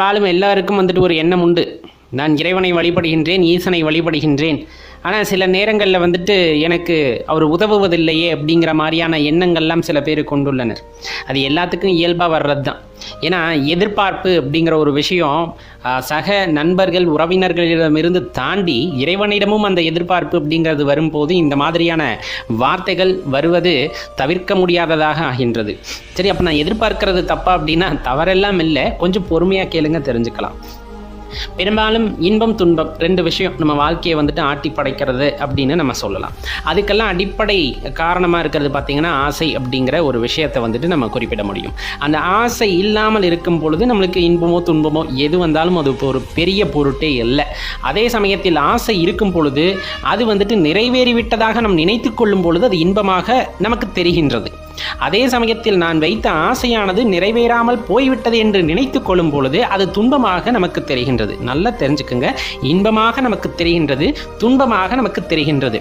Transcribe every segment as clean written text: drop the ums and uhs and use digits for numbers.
ஆளும் எல்லாருக்கும் வந்துட்டு ஒரு எண்ணம் உண்டு, நான் இறைவனை வழிபடுகின்றேன், ஈசனை வழிபடுகின்றேன், ஆனால் சில நேரங்களில் வந்துட்டு எனக்கு அவர் உதவுவதில்லையே அப்படிங்கிற மாதிரியான எண்ணங்கள்லாம் சில பேர் கொண்டுள்ளனர். அது எல்லாத்துக்கும் இயல்பாக வர்றது தான். ஏன்னா எதிர்பார்ப்பு அப்படிங்கிற ஒரு விஷயம் சக நண்பர்கள் உறவினர்களிடமிருந்து தாண்டி இறைவனிடமும் அந்த எதிர்பார்ப்பு அப்படிங்கிறது வரும்போது இந்த மாதிரியான வார்த்தைகள் வருவது தவிர்க்க முடியாததாக ஆகின்றது. சரி, அப்போ நான் எதிர்பார்க்கறது தப்பா அப்படின்னா தவறெல்லாம் இல்லை, கொஞ்சம் பொறுமையாக கேளுங்க, தெரிஞ்சுக்கலாம். பெரும்பாலும் இன்பம் துன்பம் ரெண்டு விஷயம் நம்ம வாழ்க்கையை வந்துட்டு ஆட்டி படைக்கிறது அப்படின்னு நம்ம சொல்லலாம். அதுக்கெல்லாம் அடிப்படை காரணமாக இருக்கிறது பார்த்திங்கன்னா ஆசை அப்படிங்கிற ஒரு விஷயத்தை வந்துட்டு நம்ம குறிப்பிட முடியும். அந்த ஆசை இல்லாமல் இருக்கும் பொழுது நம்மளுக்கு இன்பமோ துன்பமோ எது வந்தாலும் அது ஒரு பெரிய பொருட்டே இல்லை. அதே சமயத்தில் ஆசை இருக்கும் பொழுது அது வந்துட்டு நிறைவேறிவிட்டதாக நாம் நினைத்து கொள்ளும் பொழுது அது இன்பமாக நமக்கு தெரிகின்றது. அதே சமயத்தில் நான் வைத்த ஆசையானது நிறைவேறாமல் போய்விட்டது என்று நினைத்து கொள்ளும் பொழுது அது துன்பமாக நமக்கு தெரிகின்றது. நல்லா தெரிஞ்சுக்குங்க, இன்பமாக நமக்கு தெரிகின்றது, துன்பமாக நமக்கு தெரிகின்றது.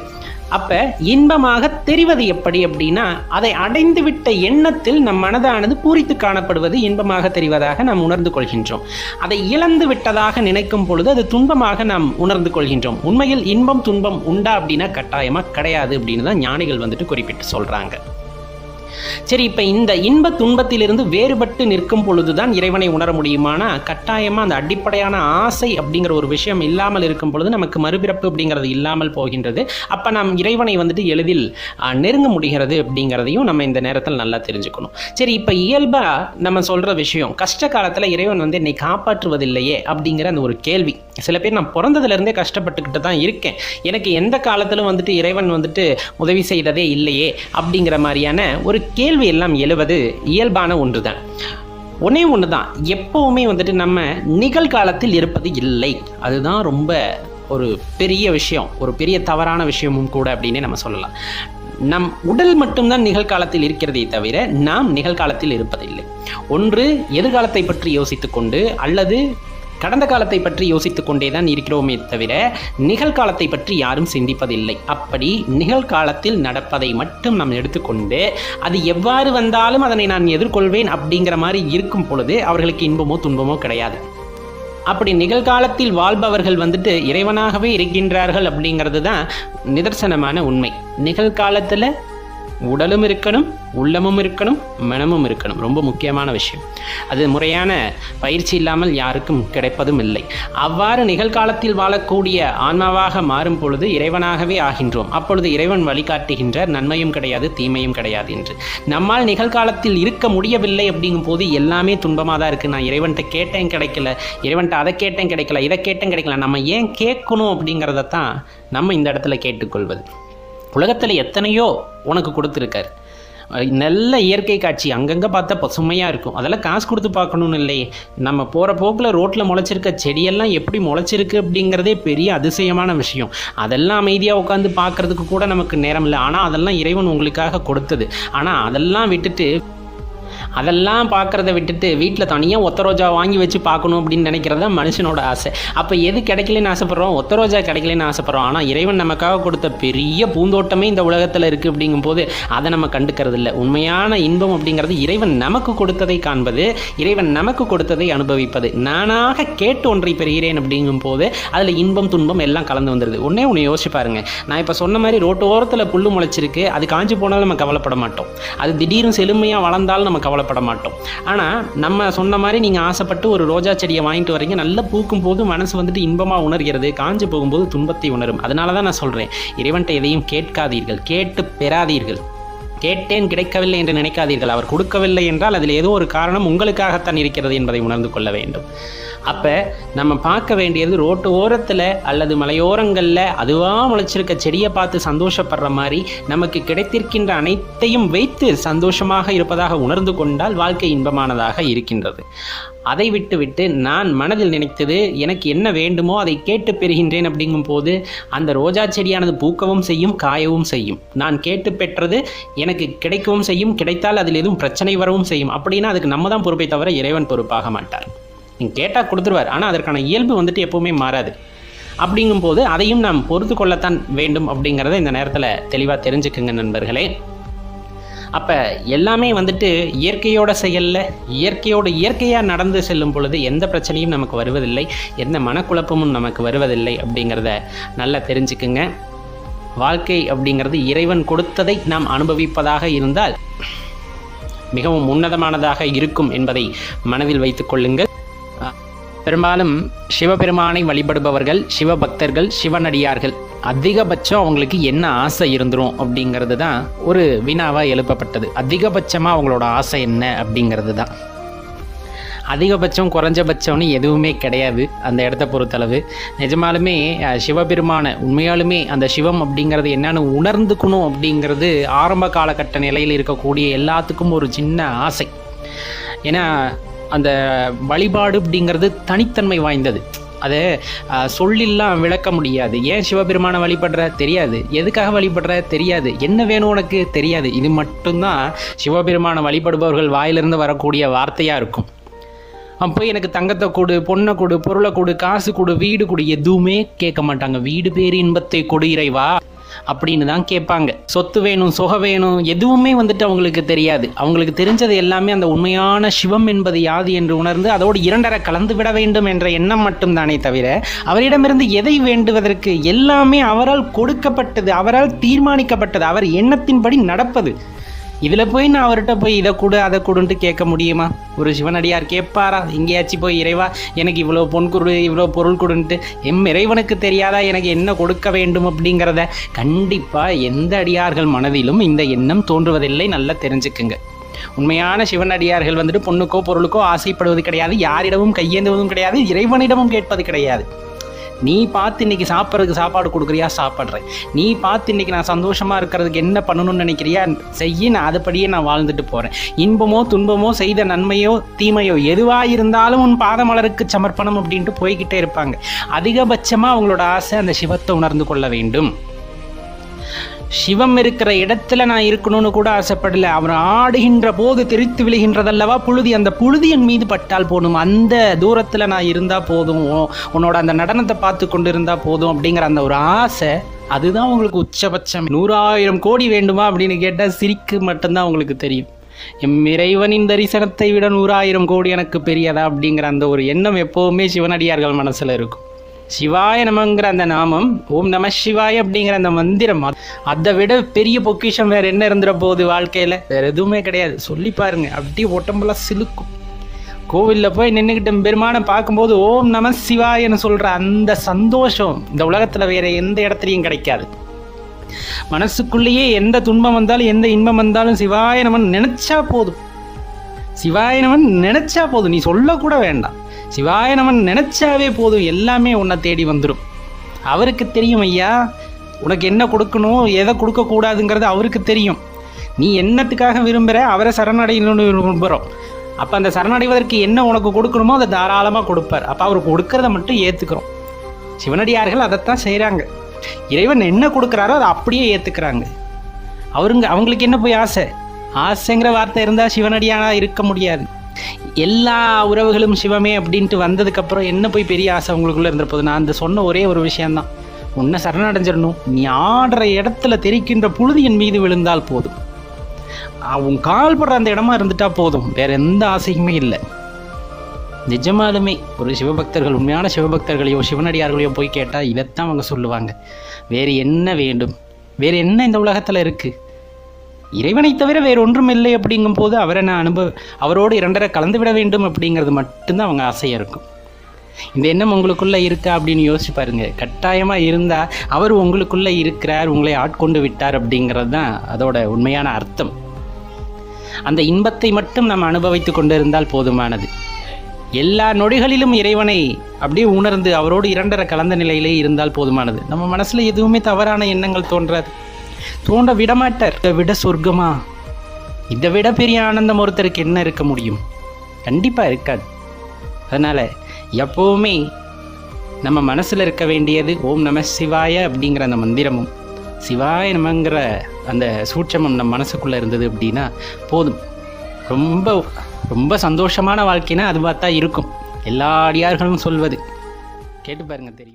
அப்போ இன்பமாக தெரிவது எப்படி அப்படின்னா, அதை அடைந்துவிட்ட எண்ணத்தில் நம் மனதானது பூரித்து காணப்படுவது இன்பமாக தெரிவதாக நாம் உணர்ந்து கொள்கின்றோம். அதை இழந்து விட்டதாக நினைக்கும் பொழுது அது துன்பமாக நாம் உணர்ந்து கொள்கின்றோம். உண்மையில் இன்பம் துன்பம் உண்டா அப்படின்னா கட்டாயமாக கிடையாது அப்படின்னு தான் ஞானிகள் வந்துட்டு குறிப்பிட்டு சொல்கிறாங்க. சரி, இப்போ இந்த இன்ப துன்பத்திலிருந்து வேறுபட்டு நிற்கும் பொழுதுதான் இறைவனை உணர முடியுமானா கட்டாயமாக அந்த அடிப்படையான ஆசை அப்படிங்கிற ஒரு விஷயம் இல்லாமல் இருக்கும் பொழுது நமக்கு மறுபிறப்பு அப்படிங்கிறது இல்லாமல் போகின்றது. அப்போ நாம் இறைவனை வந்துட்டு எளிதில் நெருங்க முடிகிறது அப்படிங்கிறதையும் நம்ம இந்த நேரத்தில் நல்லா தெரிஞ்சுக்கணும். சரி, இப்போ இயல்பாக நம்ம சொல்கிற விஷயம், கஷ்ட காலத்தில் இறைவன் வந்து என்னை காப்பாற்றுவதில்லையே அப்படிங்கிற அந்த ஒரு கேள்வி. சில பேர் நான் பிறந்ததுலேருந்தே கஷ்டப்பட்டுக்கிட்டு தான் இருக்கேன், எனக்கு எந்த காலத்திலும் வந்துட்டு இறைவன் வந்துட்டு உதவி செய்ததே இல்லையே அப்படிங்கிற மாதிரியான ஒரு கேள்வி எல்லாம் எழுவது இயல்பான ஒன்று தான். ஒன்றே ஒன்று தான், எப்போவுமே வந்துட்டு நம்ம நிகழ்காலத்தில் இருப்பது இல்லை. அதுதான் ரொம்ப ஒரு பெரிய விஷயம், ஒரு பெரிய தவறான விஷயமும் கூட அப்படின்னே நம்ம சொல்லலாம். நம் உடல் மட்டும்தான் நிகழ்காலத்தில் இருக்கிறதே தவிர நாம் நிகழ்காலத்தில் இருப்பதில்லை. ஒன்று எதிர்காலத்தை பற்றி யோசித்து கொண்டு அல்லது கடந்த காலத்தை பற்றி யோசித்து கொண்டே தான் இருக்கிறோமே தவிர நிகழ்காலத்தை பற்றி யாரும் சிந்திப்பதில்லை. அப்படி நிகழ்காலத்தில் நடப்பதை மட்டும் நாம் எடுத்துக்கொண்டு அது எவ்வாறு வந்தாலும் அதனை நான் எதிர்கொள்வேன் அப்படிங்கிற மாதிரி இருக்கும் பொழுது அவர்களுக்கு இன்பமோ துன்பமோ கிடையாது. அப்படி நிகழ்காலத்தில் வாழ்பவர்கள் வந்துட்டு இறைவனாகவே இருக்கின்றார்கள் அப்படிங்கிறது தான் நிதர்சனமான உண்மை. நிகழ்காலத்தில் உடலும் இருக்கணும், உள்ளமும் இருக்கணும், மனமும் இருக்கணும். ரொம்ப முக்கியமான விஷயம். அது முறையான பயிற்சி இல்லாமல் யாருக்கும் கிடைப்பதும் இல்லை. அவ்வாறு நிகழ்காலத்தில் வாழக்கூடிய ஆன்மாவாக மாறும் பொழுது இறைவனாகவே ஆகின்றோம். அப்பொழுது இறைவன் வழிகாட்டுகின்ற நன்மையும் கிடையாது, தீமையும் கிடையாது என்று. நம்மால் நிகழ்காலத்தில் இருக்க முடியவில்லை அப்படிங்கும் போது எல்லாமே துன்பமாக தான் இருக்குது. நான் இறைவன்கிட்ட கேட்டேன் கிடைக்கல, இறைவன்கிட்ட அதை கேட்டேன் கிடைக்கல, இதை கேட்டேன் கிடைக்கல. நம்ம ஏன் கேட்கணும் அப்படிங்கிறத தான் நம்ம இந்த இடத்துல கேட்டுக்கொள்வது. உலகத்தில் எத்தனையோ உனக்கு கொடுத்துருக்காரு. நல்ல இயற்கை காட்சி அங்கங்கே பார்த்தா பசுமையாக இருக்கும், அதெல்லாம் காசு கொடுத்து பார்க்கணுன்னு இல்லையே. நம்ம போகிற போக்கில் ரோட்டில் முளைச்சிருக்க செடியெல்லாம் எப்படி முளைச்சிருக்கு அப்படிங்கிறதே பெரிய அதிசயமான விஷயம். அதெல்லாம் அமைதியாக உட்காந்து பார்க்குறதுக்கு கூட நமக்கு நேரம் இல்லை. ஆனால் அதெல்லாம் இறைவன் உங்களுக்காக கொடுத்தது. ஆனால் அதெல்லாம் பார்க்குறத விட்டுட்டு வீட்டில் தனியாக ஒத்த ரோஜா வாங்கி வச்சு பார்க்கணும் அப்படின்னு நினைக்கிறது தான் மனுஷனோட ஆசை. அப்போ எது கிடைக்கலன்னு ஆசைப்பட்றோம்? ஒத்த ரோஜா கிடைக்கலன்னு ஆசைப்பட்றோம். ஆனால் இறைவன் நமக்காக கொடுத்த பெரிய பூந்தோட்டமே இந்த உலகத்தில் இருக்குது அப்படிங்கும்போது அதை நம்ம கண்டுக்கிறது இல்லை. உண்மையான இன்பம் அப்படிங்கிறது இறைவன் நமக்கு கொடுத்ததை காண்பது, இறைவன் நமக்கு கொடுத்ததை அனுபவிப்பது. நானாக கேட்டு ஒன்றை பெறுகிறேன் அப்படிங்கும் போது அதில் இன்பம் துன்பம் எல்லாம் கலந்து வந்துடுது. ஒன்று யோசிச்சு பாருங்க, நான் இப்போ சொன்ன மாதிரி ரோட்டு ஓரத்தில் புல்லு முளைச்சிருக்கு, அது காஞ்சி போனாலும் நம்ம கவலைப்பட மாட்டோம். அது திடீர்னு செழுமையாக வளர்ந்தாலும் நம்ம கவலைப்பட மாட்டோம். ஆனால் நம்ம சொன்ன மாதிரி நீங்கள் ஆசைப்பட்டு ஒரு ரோஜா செடியை வாங்கிட்டு வரீங்க, நல்லா பூக்கும் போது மனசு வந்துட்டு இன்பமாக உணர்கிறது, காஞ்சு போகும்போது துன்பத்தை உணரும். அதனால தான் நான் சொல்கிறேன், இறைவன்கிட்ட எதையும் கேட்காதீர்கள், கேட்டு பெறாதீர்கள். கேட்டேன் கிடைக்கவில்லை என்று நினைக்காதீர்கள். அவர் கொடுக்கவில்லை என்றால் அதில் ஏதோ ஒரு காரணம் உங்களுக்காகத்தான் இருக்கிறது என்பதை உணர்ந்து கொள்ள வேண்டும். அப்போ நம்ம பார்க்க வேண்டியது ரோட்டு ஓரத்தில் அல்லது மலையோரங்களில் அதுவாக முளைச்சிருக்க செடியை பார்த்து சந்தோஷப்படுற மாதிரி நமக்கு கிடைத்திருக்கின்ற அனைத்தையும் வைத்து சந்தோஷமாக இருப்பதாக உணர்ந்து கொண்டால் வாழ்க்கை இன்பமானதாக இருக்கின்றது. அதை விட்டு நான் மனதில் நினைத்தது எனக்கு என்ன வேண்டுமோ அதை கேட்டு பெறுகின்றேன் அப்படிங்கும் போது அந்த ரோஜா செடியானது பூக்கவும் செய்யும், காயவும் செய்யும். நான் கேட்டு பெற்றது எனக்கு கிடைக்கவும் செய்யும், கிடைத்தால் அதில் எதுவும் பிரச்சனை வரவும் செய்யும். அப்படின்னா அதுக்கு நம்ம தான் பொறுப்பை தவிர இறைவன் பொறுப்பாக மாட்டார். நீங்கள் கேட்டால் கொடுத்துருவார், ஆனால் அதற்கான இயல்பு வந்துட்டு எப்போவுமே மாறாது. அப்படிங்கும்போது அதையும் நாம் பொறுத்து கொள்ளத்தான் வேண்டும் அப்படிங்கிறத இந்த நேரத்தில் தெளிவாக தெரிஞ்சுக்குங்க நண்பர்களே. அப்போ எல்லாமே வந்துட்டு இயற்கையோட செயலில் இயற்கையாக நடந்து செல்லும் பொழுது எந்த பிரச்சனையும் நமக்கு வருவதில்லை, எந்த மனக்குழப்பமும் நமக்கு வருவதில்லை அப்படிங்கிறத நல்லா தெரிஞ்சுக்குங்க. வாழ்க்கை அப்படிங்கிறது இறைவன் கொடுத்ததை நாம் அனுபவிப்பதாக இருந்தால் மிகவும் உன்னதமானதாக இருக்கும் என்பதை மனதில் வைத்துக் கொள்ளுங்கள். பெரும்பாலும் சிவபெருமானை வழிபடுபவர்கள், சிவபக்தர்கள், சிவனடியார்கள் அதிகபட்சம் அவங்களுக்கு என்ன ஆசை இருந்துரும் அப்படிங்கிறது தான் ஒரு வினாவாக எழுப்பப்பட்டது. அதிகபட்சமாக அவங்களோட ஆசை என்ன அப்படிங்கிறது தான். அதிகபட்சம் குறைஞ்சபட்சம்னு எதுவுமே கிடையாது அந்த இடத்த பொறுத்தளவு. நிஜமாலுமே சிவபெருமான உண்மையாலுமே அந்த சிவம் அப்படிங்கிறது என்னன்னு உணர்ந்துக்கணும் அப்படிங்கிறது ஆரம்ப காலகட்ட நிலையில் இருக்கக்கூடிய எல்லாத்துக்கும் ஒரு சின்ன ஆசை. ஏன்னா அந்த வழிபாடு அப்படிங்கிறது தனித்தன்மை வாய்ந்தது. அதை சொல்லெல்லாம் விளக்க முடியாது. ஏன் சிவபெருமானை வழிபடுற தெரியாது, எதுக்காக வழிபடுற தெரியாது, என்ன வேணும் உனக்கு தெரியாது. இது மட்டும்தான் சிவபெருமானை வழிபடுபவர்கள் வாயிலிருந்து வரக்கூடிய வார்த்தையாக இருக்கும். அப்போ எனக்கு தங்கத்தை கொடு, பொண்ணை கொடு, பொருளை கொடு, காசு கொடு, வீடு கொடு, எதுவுமே கேட்க மாட்டாங்க. வீடு பேர் இன்பத்தை கொடு இறைவா அப்படின்னு தான் கேட்பாங்க. சொத்து வேணும், சுகம் வேணும், எதுவுமே வந்துட்டு அவங்களுக்கு தெரியாது. அவங்களுக்கு தெரிஞ்சது எல்லாமே அந்த உண்மையான சிவம் என்பது யாது என்று உணர்ந்து அதோடு இரண்டரை கலந்து விட வேண்டும் என்ற எண்ணம் மட்டும்தானே தவிர அவரிடமிருந்து எதை வேண்டுவதற்கு எல்லாமே அவரால் கொடுக்கப்பட்டது, அவரால் தீர்மானிக்கப்பட்டது, அவர் எண்ணத்தின்படி நடப்பது. இதில் போய் நான் அவர்கிட்ட போய் இதை கொடு அதை கொடுன்ட்டு கேட்க முடியுமா? ஒரு சிவனடியார் கேட்பாரா? எங்கேயாச்சும் போய் இறைவா எனக்கு இவ்வளோ பொன் கொடு, இவ்வளோ பொருள் கொடுன்ட்டு இறைவனுக்கு தெரியாதா எனக்கு என்ன கொடுக்க வேண்டும் அப்படிங்கிறத? கண்டிப்பாக எந்த அடியார்கள் மனதிலும் இந்த எண்ணம் தோன்றுவதில்லை. நல்லா தெரிஞ்சுக்குங்க. உண்மையான சிவனடியார்கள் வந்துட்டு பொண்ணுக்கோ பொருளுக்கோ ஆசைப்படுவது கிடையாது, யாரிடமும் கையேந்துவதும் கிடையாது, இறைவனிடமும் கேட்பது கிடையாது. நீ பார்த்து இன்றைக்கி சாப்பிட்றதுக்கு சாப்பாடு கொடுக்குறியா, சாப்பிட்றேன். நீ பார்த்து இன்றைக்கி நான் சந்தோஷமாக இருக்கிறதுக்கு என்ன பண்ணணும்னு நினைக்கிறியா, செய்ய, நான் அதுபடியே நான் வாழ்ந்துட்டு போகிறேன். இன்பமோ துன்பமோ செய்த நன்மையோ தீமையோ எதுவாக இருந்தாலும் உன் பாதமலருக்கு சமர்ப்பணம் அப்படின்ட்டு போய்கிட்டே இருப்பாங்க. அதிகபட்சமாக அவங்களோட ஆசை அந்த சிவத்தை உணர்ந்து கொள்ள வேண்டும். சிவம் இருக்கிற இடத்துல நான் இருக்கணும்னு கூட ஆசைப்படலை. அவர் ஆடுகின்ற போது தெரித்து விழுகின்றதல்லவா புழுதி, அந்த புழுதி என் மீது பட்டால் போதும், அந்த தூரத்தில் நான் இருந்தால் போதும், உன்னோட அந்த நடனத்தை பார்த்து கொண்டு இருந்தால் போதும் அப்படிங்கிற அந்த ஒரு ஆசை, அதுதான் உங்களுக்கு உச்சபட்சம். 100,000 கோடி வேண்டுமா அப்படின்னு கேட்டால் சிரிக்கு மட்டும்தான் உங்களுக்கு தெரியும். எம் இறைவனின் தரிசனத்தை விட 100,000 கோடி எனக்கு பெரியதா அப்படிங்கிற அந்த ஒரு எண்ணம் எப்போவுமே சிவனடியார்கள் மனசில் இருக்கும். சிவாய நமங்கிற அந்த நாமம், ஓம் நம சிவாய அப்படிங்கிற அந்த மந்திரம், அதை விட பெரிய பொக்கிஷம் வேறு என்ன இருந்துட போகுது வாழ்க்கையில்? வேறு எதுவுமே கிடையாது. சொல்லி பாருங்க, அப்படியே உடம்பெல்லாம் சிலுக்கும். கோவிலில் போய் நின்றுக்கிட்ட பெருமானை பார்க்கும்போது ஓம் நம சிவாயன்னு சொல்கிற அந்த சந்தோஷம் இந்த உலகத்தில் வேறு எந்த இடத்துலையும் கிடைக்காது. மனசுக்குள்ளேயே எந்த துன்பம் வந்தாலும் எந்த இன்பம் வந்தாலும் சிவாய நமன் நினச்சா போதும், சிவாய நமன் நினச்சா போதும், நீ சொல்லக்கூட வேண்டாம். சிவாய நமன் நினச்சாவே போதும், எல்லாமே உன்னை தேடி வந்துடும். அவருக்கு தெரியும் ஐயா உனக்கு என்ன கொடுக்கணும் எதை கொடுக்கக்கூடாதுங்கிறது அவருக்கு தெரியும். நீ என்னத்துக்காக விரும்புகிற, அவரை சரணடையணும்னு விரும்புகிறோம். அப்போ அந்த சரணடைவதற்கு என்ன உனக்கு கொடுக்கணுமோ அதை தாராளமாக கொடுப்பார். அப்போ அவர் கொடுக்கறத மட்டும் ஏற்றுக்கிறோம். சிவனடியார்கள் அதைத்தான் செய்கிறாங்க. இறைவன் என்ன கொடுக்குறாரோ அதை அப்படியே ஏற்றுக்கிறாங்க. அவங்களுக்கு என்ன போய் ஆசைங்கிற வார்த்தை இருந்தால் சிவனடியானாக இருக்க முடியாது. எல்லா உறவுகளும் சிவமே அப்படின்ட்டு வந்ததுக்கப்புறம் என்ன போய் பெரிய ஆசை உங்களுக்குள்ளே இருந்துற போது? நான் அந்த சொன்ன ஒரே ஒரு விஷயந்தான், உன்னை சரணடைஞ்சிடணும். நீ ஆடுற இடத்துல தெரிக்கின்ற புழுதி என் மீது விழுந்தால் போதும், உன் கால் படுற அந்த இடமா இருந்துட்டா போதும், வேற எந்த ஆசையுமே இல்லை. நிஜமாலுமே ஒரு சிவபக்தர்கள், உண்மையான சிவபக்தர்களையோ சிவனடியார்களையோ போய் கேட்டால் இதைத்தான் அவங்க சொல்லுவாங்க. வேறு என்ன வேண்டும், வேறு என்ன இந்த உலகத்தில் இருக்குது? இறைவனை தவிர வேறு ஒன்றும் இல்லை அப்படிங்கும் போது அவரை நான் அவரோடு இரண்டரை கலந்து விட வேண்டும் அப்படிங்கிறது மட்டும்தான் அவங்க ஆசையாக இருக்கும். இந்த எண்ணம் உங்களுக்குள்ளே இருக்கா அப்படின்னு யோசிச்சு பாருங்கள். கட்டாயமாக இருந்தால் அவர் உங்களுக்குள்ளே இருக்கிறார், உங்களை ஆட்கொண்டு விட்டார் அப்படிங்கிறது தான் அதோட உண்மையான அர்த்தம். அந்த இன்பத்தை மட்டும் நம்ம அனுபவித்து கொண்டு இருந்தால் போதுமானது. எல்லா நொடிகளிலும் இறைவனை அப்படியே உணர்ந்து அவரோடு இரண்டரை கலந்த நிலையிலே இருந்தால் போதுமானது. நம்ம மனசில் எதுவுமே தவறான எண்ணங்கள் தோன்ற விடமாட்டார். இதை விட சொர்க்கமா, இதை விட பெரிய ஆனந்தம் ஒருத்தருக்கு என்ன இருக்க முடியும்? கண்டிப்பாக இருக்காது. அதனால் எப்போவுமே நம்ம மனசில் இருக்க வேண்டியது ஓம் நம சிவாய அப்படிங்கிற அந்த மந்திரமும் சிவாய நமங்கிற அந்த சூட்சமும் நம்ம மனசுக்குள்ளே இருந்தது அப்படின்னா போதும். ரொம்ப ரொம்ப சந்தோஷமான வாழ்க்கைனா அது பார்த்தா இருக்கும். எல்லா அடியார்களும் சொல்வது கேட்டு பாருங்க, தெரியும்.